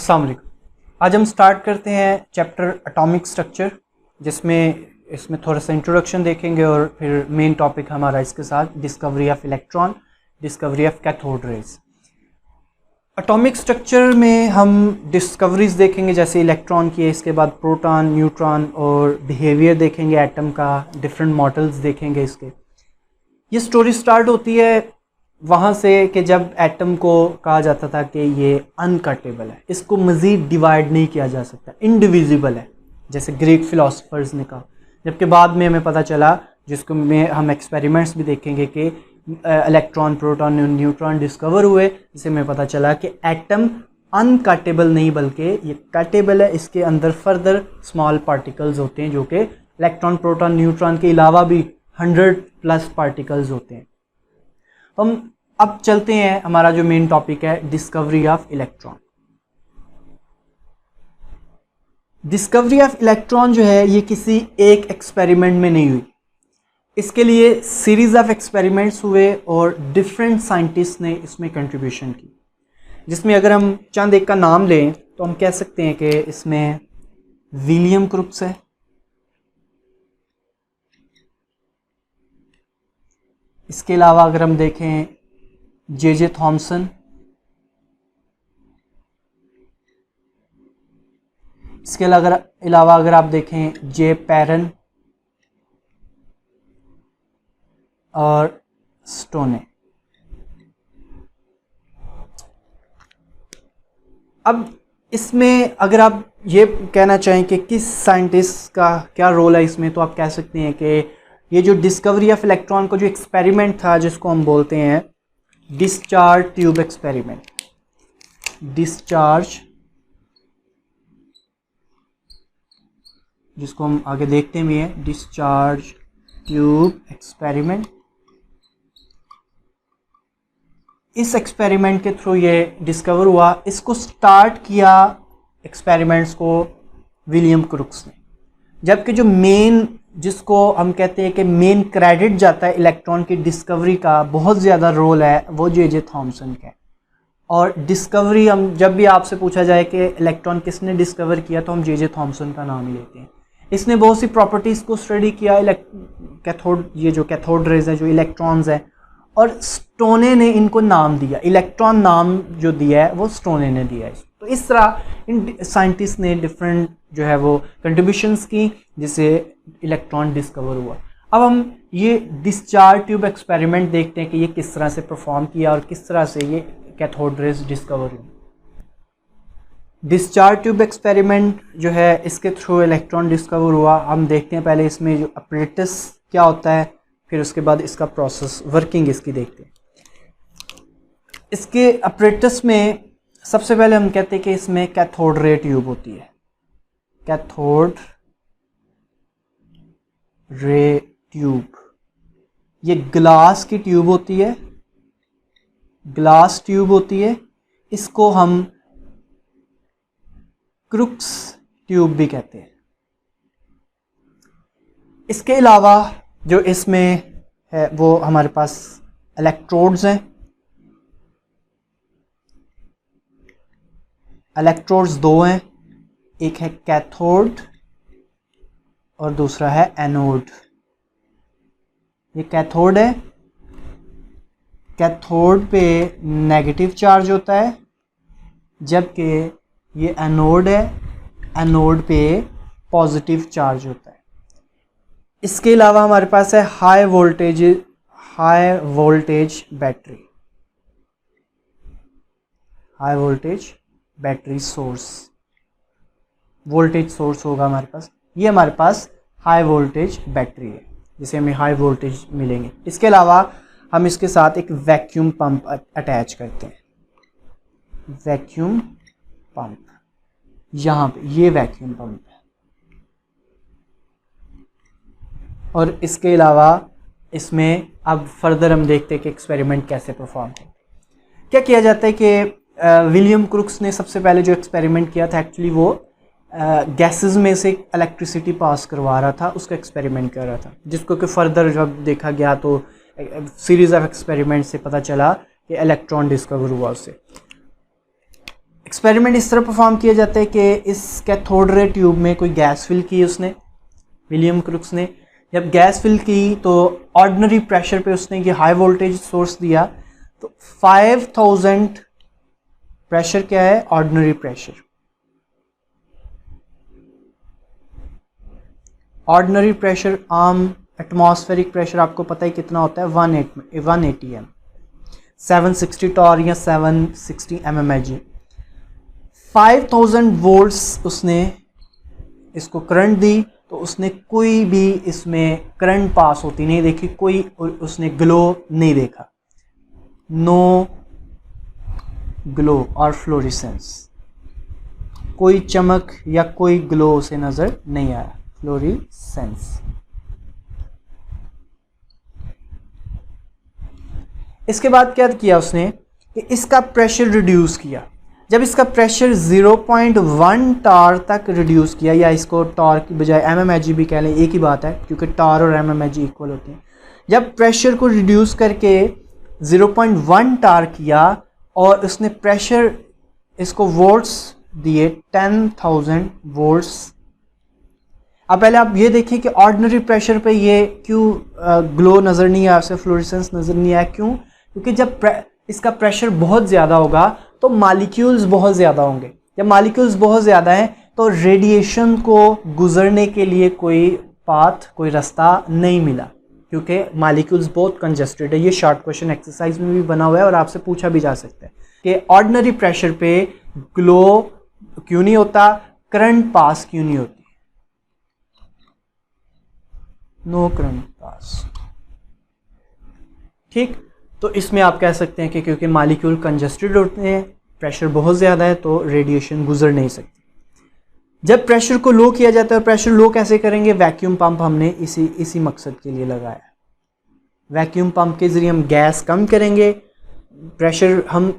अस्सलाम वालेकुम। आज हम स्टार्ट करते हैं चैप्टर एटॉमिक स्ट्रक्चर, जिसमें इसमें थोड़ा सा इंट्रोडक्शन देखेंगे और फिर मेन टॉपिक हमारा इसके साथ discovery of electron, discovery of cathode rays. Atomic structure में हम डिस्कवरीज देखेंगे जैसे इलेक्ट्रॉन की है, इसके बाद प्रोटॉन, न्यूट्रॉन और बिहेवियर देखेंगे एटम का, डिफरेंट मॉडल्स देखेंगे इसके। ये स्टोरी स्टार्ट होती है वहाँ से कि जब एटम को कहा जाता था कि ये अनकटेबल है, इसको मज़ीद डिवाइड नहीं किया जा सकता, इनडिविजिबल है, जैसे ग्रीक फिलोसफर्स ने कहा। जबकि बाद में हमें पता चला, जिसको में हम एक्सपेरिमेंट्स भी देखेंगे कि इलेक्ट्रॉन, प्रोटॉन, न्यूट्रॉन डिस्कवर हुए, जिससे हमें पता चला कि एटम अनकटेबल नहीं बल्कि ये कटेबल है। इसके अंदर फर्दर स्मॉल पार्टिकल्स होते हैं जो कि इलेक्ट्रॉन, प्रोटॉन, न्यूट्रॉन के अलावा भी 100+ पार्टिकल्स होते हैं। हम अब चलते हैं, हमारा जो मेन टॉपिक है discovery of electron. Discovery of electron जो है ये किसी एक एक्सपेरिमेंट में नहीं हुई, इसके लिए सीरीज ऑफ एक्सपेरिमेंट्स हुए और डिफरेंट साइंटिस्ट ने इसमें कंट्रीब्यूशन की। जिसमें अगर हम चंद एक का नाम लें तो हम कह सकते हैं कि इसमें विलियम क्रुक्स है, इसके अलावा अगर हम देखें जे थॉमसन, इसके अलावा अगर आप देखें जे पैरन और स्टोने। अब इसमें अगर आप ये कहना चाहें कि किस साइंटिस्ट का क्या रोल है इसमें, तो आप कह सकते हैं कि ये जो डिस्कवरी ऑफ इलेक्ट्रॉन का जो एक्सपेरिमेंट था, जिसको हम बोलते हैं डिस्चार्ज ट्यूब एक्सपेरिमेंट, डिस्चार्ज, जिसको हम आगे देखते भी हैं, डिस्चार्ज ट्यूब एक्सपेरिमेंट। इस एक्सपेरिमेंट के थ्रू ये डिस्कवर हुआ। इसको स्टार्ट किया एक्सपेरिमेंट्स को विलियम क्रुक्स ने, जबकि जो मेन, जिसको हम कहते हैं कि मेन क्रेडिट जाता है इलेक्ट्रॉन की डिस्कवरी का, बहुत ज़्यादा रोल है वो जे थॉमसन का। और डिस्कवरी, हम जब भी आपसे पूछा जाए कि इलेक्ट्रॉन किसने डिस्कवर किया तो हम जे थॉमसन का नाम लेते हैं। इसने बहुत सी प्रॉपर्टीज़ को स्टडी किया, कैथोड, ये जो कैथोड रेज है, जो इलेक्ट्रॉन्स है, और स्टोने ने इनको नाम दिया। इलेक्ट्रॉन नाम जो दिया है वो स्टोने ने दिया है। तो इस तरह इन साइंटिस्ट ने डिफरेंट जो है वो कंट्रीब्यूशंस की, जिससे इलेक्ट्रॉन डिस्कवर हुआ। अब हम ये डिस्चार्ज ट्यूब एक्सपेरिमेंट देखते हैं कि ये किस तरह से परफॉर्म किया और किस तरह से ये कैथोड रेज डिस्कवर हुई। डिस्चार्ज ट्यूब एक्सपेरिमेंट जो है, इसके थ्रू इलेक्ट्रॉन डिस्कवर हुआ। हम देखते हैं पहले इसमें जो अपरेटस क्या होता है, फिर उसके बाद इसका प्रोसेस, वर्किंग इसकी देखते हैं। इसके अपरेटस में सबसे पहले हम कहते हैं कि इसमें कैथोड रे ट्यूब होती है, कैथोड रे ट्यूब। ये ग्लास की ट्यूब होती है, ग्लास ट्यूब होती है। इसको हम क्रुक्स ट्यूब भी कहते हैं। इसके अलावा जो इसमें है वो हमारे पास इलेक्ट्रोड्स हैं। इलेक्ट्रोड्स दो हैं, एक है कैथोड और दूसरा है एनोड। ये कैथोड है, कैथोड पे नेगेटिव चार्ज होता है, जबकि ये एनोड है, एनोड पे पॉजिटिव चार्ज होता है। इसके अलावा हमारे पास है high voltage battery, high voltage battery source, voltage source होगा हमारे पास। ये हमारे पास हाई वोल्टेज बैटरी है, जिसे हमें हाई वोल्टेज मिलेंगे। इसके अलावा हम इसके साथ एक वैक्यूम पंप अटैच करते हैं, वैक्यूम पंप, यहाँ पे ये वैक्यूम पंप है। और इसके अलावा इसमें अब फर्दर हम देखते हैं कि एक्सपेरिमेंट कैसे परफॉर्म करते हैं। क्या किया जाता है कि विलियम क्रुक्स ने सबसे पहले जो एक्सपेरिमेंट किया था, एक्चुअली वो गैसेस में से इलेक्ट्रिसिटी पास करवा रहा था, उसका एक्सपेरिमेंट कर रहा था, जिसको कि फर्दर जब देखा गया तो सीरीज ऑफ एक्सपेरिमेंट से पता चला कि इलेक्ट्रॉन डिस्कवर हुआ उससे। एक्सपेरिमेंट इस तरह परफॉर्म किया जाता है कि इस कैथोड रे ट्यूब में कोई गैस फिल की उसने, विलियम क्रुक्स ने। जब गैस फिल की तो ऑर्डिनरी प्रेशर पे उसने ये हाई वोल्टेज सोर्स दिया, तो 5000 प्रेशर क्या है, ऑर्डिनरी प्रेशर। ऑर्डिनरी प्रेशर, आम एटमॉस्फेरिक प्रेशर आपको पता है कितना होता है, 180 एम, 760 टॉर या 760 mmHg। 5000 वोल्ट्स उसने इसको करंट दी, तो उसने कोई भी इसमें करंट पास होती नहीं देखी, कोई उसने ग्लो नहीं देखा, नो ग्लो और फ्लोरिसेंस, कोई चमक या कोई ग्लो उसे नजर नहीं आया, फ्लोरिसेंस। इसके बाद क्या किया उसने कि इसका प्रेशर रिड्यूस किया। जब इसका प्रेशर 0.1 टार तक रिड्यूस किया, या इसको टार की बजाय mmHg भी कह लें, एक ही बात है क्योंकि टार और mmHg इक्वल होते हैं। जब प्रेशर को रिड्यूस करके 0.1 टार किया और उसने प्रेशर इसको वोल्ट्स दिए 10,000 वोल्ट्स। अब पहले आप ये देखिए कि ऑर्डिनरी प्रेशर पे ये क्यों ग्लो नज़र नहीं आया, उसे फ्लोरेसेंस नज़र नहीं आया, क्यों? क्योंकि जब इसका प्रेशर बहुत ज़्यादा होगा तो मॉलिक्यूल्स बहुत ज़्यादा होंगे। जब मॉलिक्यूल्स बहुत ज़्यादा हैं तो रेडिएशन को गुजरने के लिए कोई पाथ, कोई रास्ता नहीं मिला, क्योंकि मॉलिक्यूल्स बहुत कंजस्टेड है। ये शॉर्ट क्वेश्चन एक्सरसाइज में भी बना हुआ है और आपसे पूछा भी जा सकता है कि ऑर्डिनरी प्रेशर पे ग्लो क्यों नहीं होता, करंट पास क्यों नहीं होती, नो करंट पास। ठीक, तो इसमें आप कह सकते हैं कि क्योंकि मॉलिक्यूल कंजस्टेड होते हैं, प्रेशर बहुत ज़्यादा है, तो रेडिएशन गुजर नहीं सकती। जब प्रेशर को लो किया जाता है, प्रेशर लो कैसे करेंगे, वैक्यूम पंप हमने इसी मकसद के लिए लगाया। वैक्यूम पंप के ज़रिए हम गैस कम करेंगे। प्रेशर, हम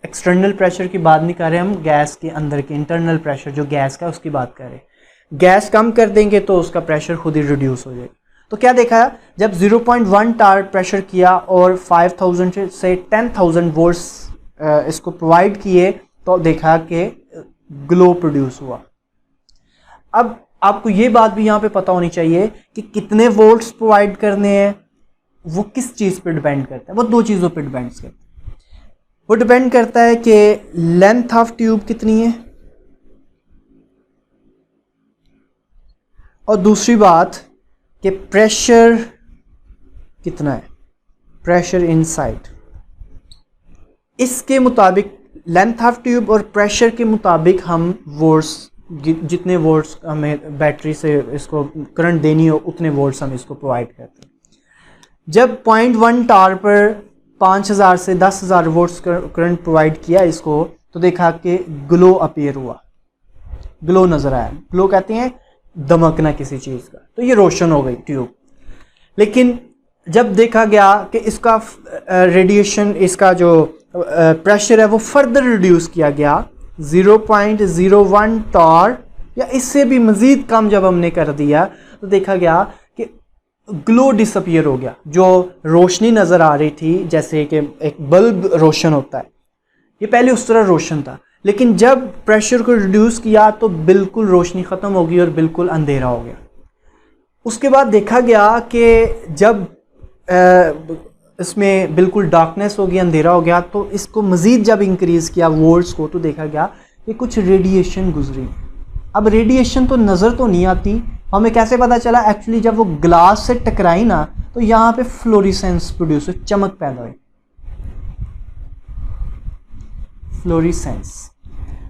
एक्सटर्नल प्रेशर की बात नहीं कर रहे, हम गैस के अंदर के इंटरनल प्रेशर जो गैस का, उसकी बात कर रहे हैं। गैस कम कर देंगे तो उसका प्रेशर खुद ही रिड्यूस हो जाएगा। तो क्या देखा, जब 0.1 टार प्रेशर किया और 5000 से 10,000 वोल्ट्स इसको प्रोवाइड किए, तो देखा कि ग्लो प्रोड्यूस हुआ। अब आपको ये बात भी यहाँ पे पता होनी चाहिए कि कितने वोल्ट्स प्रोवाइड करने हैं, वो किस चीज़ पे डिपेंड करता है, वो दो चीज़ों पे डिपेंड करता है। वो डिपेंड करता है कि लेंथ ऑफ ट्यूब कितनी है, और दूसरी बात कि प्रेशर कितना है, प्रेशर इनसाइड। इसके मुताबिक, लेंथ ऑफ ट्यूब और प्रेशर के मुताबिक हम वोल्ट्स, जितने वोल्ट्स हमें बैटरी से इसको करंट देनी हो उतने वोल्ट्स हम इसको प्रोवाइड करते हैं। जब 0.1 टार पर 5000 से 10,000 वोल्ट्स करंट प्रोवाइड किया इसको, तो देखा कि ग्लो अपीयर हुआ, ग्लो नजर आया। ग्लो कहते हैं दमकना किसी चीज़ का, तो ये रोशन हो गई ट्यूब। लेकिन जब देखा गया कि इसका रेडिएशन, इसका जो प्रेशर है वो फर्दर रिड्यूस किया गया, 0.01 टॉर या इससे भी मज़ीद कम जब हमने कर दिया, तो देखा गया कि ग्लो डिसअपीयर हो गया। जो रोशनी नज़र आ रही थी, जैसे कि एक बल्ब रोशन होता है, ये पहले उस तरह रोशन था, लेकिन जब प्रेशर को रिड्यूस किया तो बिल्कुल रोशनी ख़त्म हो गई और बिल्कुल अंधेरा हो गया। उसके बाद देखा गया कि जब इसमें बिल्कुल डार्कनेस हो गई, अंधेरा हो गया, तो इसको मज़ीद जब इंक्रीज़ किया वोल्ट्स को, तो देखा गया कि कुछ रेडिएशन गुजरी। अब रेडिएशन तो नज़र तो नहीं आती, हमें कैसे पता चला, एक्चुअली जब वो ग्लास से टकराई ना, तो यहाँ पे फ्लोरिसेंस प्रोड्यूस हुई, चमक पैदा हुई,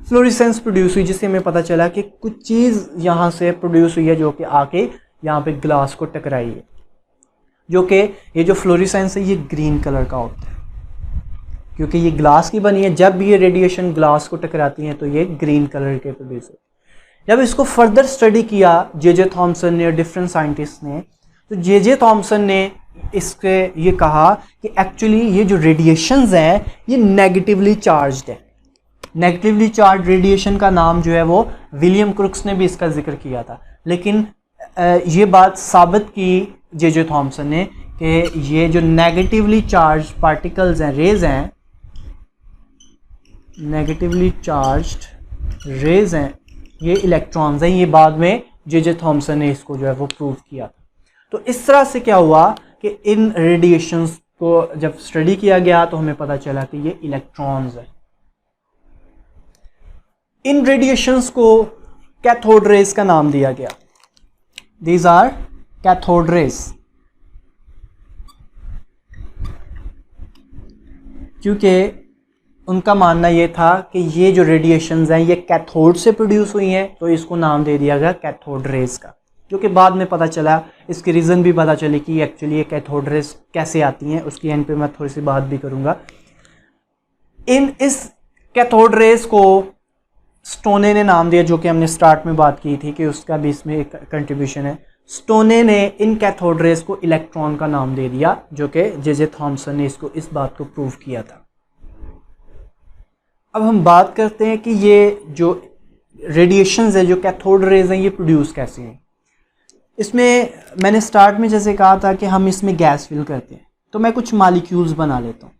फ्लोरिसेंस प्रोड्यूस हुई, जिससे हमें पता चला कि कुछ चीज़ यहाँ से प्रोड्यूस हुई है जो कि आके यहाँ पे ग्लास को टकराई है। जो कि ये जो फ्लोरिसेंस है ये ग्रीन कलर का होता है, क्योंकि ये ग्लास की बनी है। जब भी ये रेडिएशन ग्लास को टकराती है तो ये ग्रीन कलर के प्रोड्यूस होते हैं। जब इसको फर्दर स्टडी किया जे थॉमसन ने और डिफरेंट साइंटिस्ट ने, तो जे थॉमसन ने इसके ये कहा कि एक्चुअली ये जो रेडिएशंस हैं ये नेगेटिवली चार्ज्ड है। नेगेटिवली चार्ज रेडिएशन का नाम जो है वो विलियम क्रुक्स ने भी इसका जिक्र किया था, लेकिन ये बात साबित की जे थॉमसन ने कि ये जो नेगेटिवली चार्ज पार्टिकल्स हैं, रेज हैं, नेगेटिवली चार्ज्ड रेज हैं ये इलेक्ट्रॉन्स हैं। ये बाद में जे थॉमसन ने इसको जो है वो प्रूव किया था। तो इस तरह से क्या हुआ कि इन रेडिएशंस को जब स्टडी किया गया तो हमें पता चला कि ये इलेक्ट्रॉन्स हैं। इन रेडिएशंस को कैथोड रेज का नाम दिया गया। दीज आर कैथोड रेज, क्योंकि उनका मानना ये था कि ये जो रेडिएशंस हैं ये कैथोड से प्रोड्यूस हुई हैं, तो इसको नाम दे दिया गया कैथोड रेज का। जो कि बाद में पता चला, इसकी रीज़न भी पता चली कि एक्चुअली ये कैथोड रेज कैसे आती हैं, उसकी एंड पे मैं थोड़ी सी बात भी करूँगा। इस कैथोड रेज को स्टोने ने नाम दिया, जो कि हमने स्टार्ट में बात की थी कि उसका भी इसमें एक कंट्रीब्यूशन है। स्टोने ने इन कैथोड रेज को इलेक्ट्रॉन का नाम दे दिया, जो कि जे थॉमसन ने इसको इस बात को प्रूव किया था। अब हम बात करते हैं कि ये जो रेडिएशंस है, जो कैथोड रेज हैं, ये प्रोड्यूस कैसे हैं। इसमें मैंने स्टार्ट में जैसे कहा था कि हम इसमें गैस फिल करते हैं, तो मैं कुछ मालिक्यूल्स बना लेता हूँ।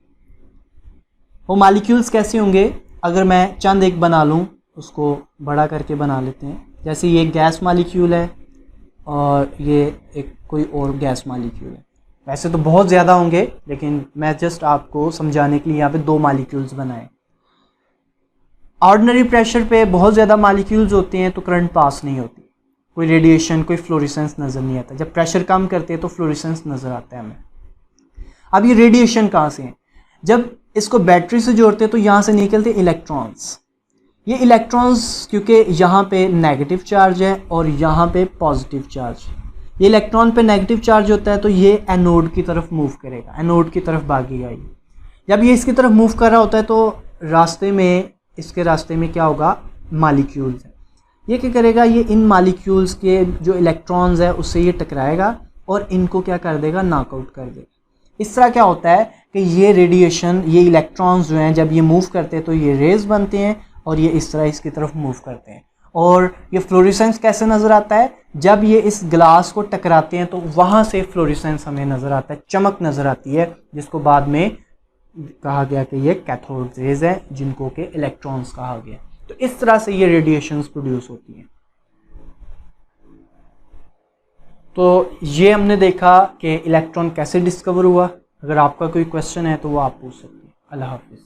वो मालिक्यूल्स कैसे होंगे, अगर मैं चंद एक बना लूँ, उसको बड़ा करके बना लेते हैं। जैसे ये गैस मालिक्यूल है और ये एक कोई और गैस मालिक्यूल है। वैसे तो बहुत ज़्यादा होंगे, लेकिन मैं जस्ट आपको समझाने के लिए यहाँ पे 2 मालिक्यूल्स बनाए। ऑर्डिनरी प्रेशर पे बहुत ज़्यादा मालिक्यूल्स होते हैं तो करंट पास नहीं होती, कोई रेडिएशन, कोई फ्लोरेसेंस नज़र नहीं आता। जब प्रेशर कम करते हैं तो फ्लोरेसेंस नज़र आता है हमें। अब ये रेडिएशन कहाँ से है, जब इसको बैटरी से जोड़ते हैं तो यहाँ से निकलते इलेक्ट्रॉन्स। ये इलेक्ट्रॉन्स क्योंकि यहाँ पे नेगेटिव चार्ज है और यहाँ पे पॉजिटिव चार्ज, ये इलेक्ट्रॉन पे नेगेटिव चार्ज होता है तो ये एनोड की तरफ मूव करेगा, एनोड की तरफ भागेगा। ये जब ये इसकी तरफ मूव कर रहा होता है तो रास्ते में, इसके रास्ते में क्या होगा, मालिक्यूल्स है। ये क्या करेगा, ये इन मालिक्यूल्स के जो इलेक्ट्रॉन्स है उससे ये टकराएगा और इनको क्या कर देगा, नॉकआउट कर देगा। इस तरह क्या होता है कि ये रेडिएशन, ये इलेक्ट्रॉन्स जो हैं जब ये मूव करते हैं तो ये रेज बनते हैं और ये इस तरह इसकी तरफ मूव करते हैं। और ये फ्लोरेसेंस कैसे नज़र आता है, जब ये इस ग्लास को टकराते हैं तो वहाँ से फ्लोरेसेंस हमें नज़र आता है, चमक नज़र आती है, जिसको बाद में कहा गया कि ये कैथोड रेज है, जिनको के इलेक्ट्रॉन्स कहा गया। तो इस तरह से ये रेडिएशंस प्रोड्यूस होती हैं। तो ये हमने देखा कि इलेक्ट्रॉन कैसे डिस्कवर हुआ। अगर आपका कोई क्वेश्चन है तो वो आप पूछ सकते हैं। अल्लाह हाफिज़।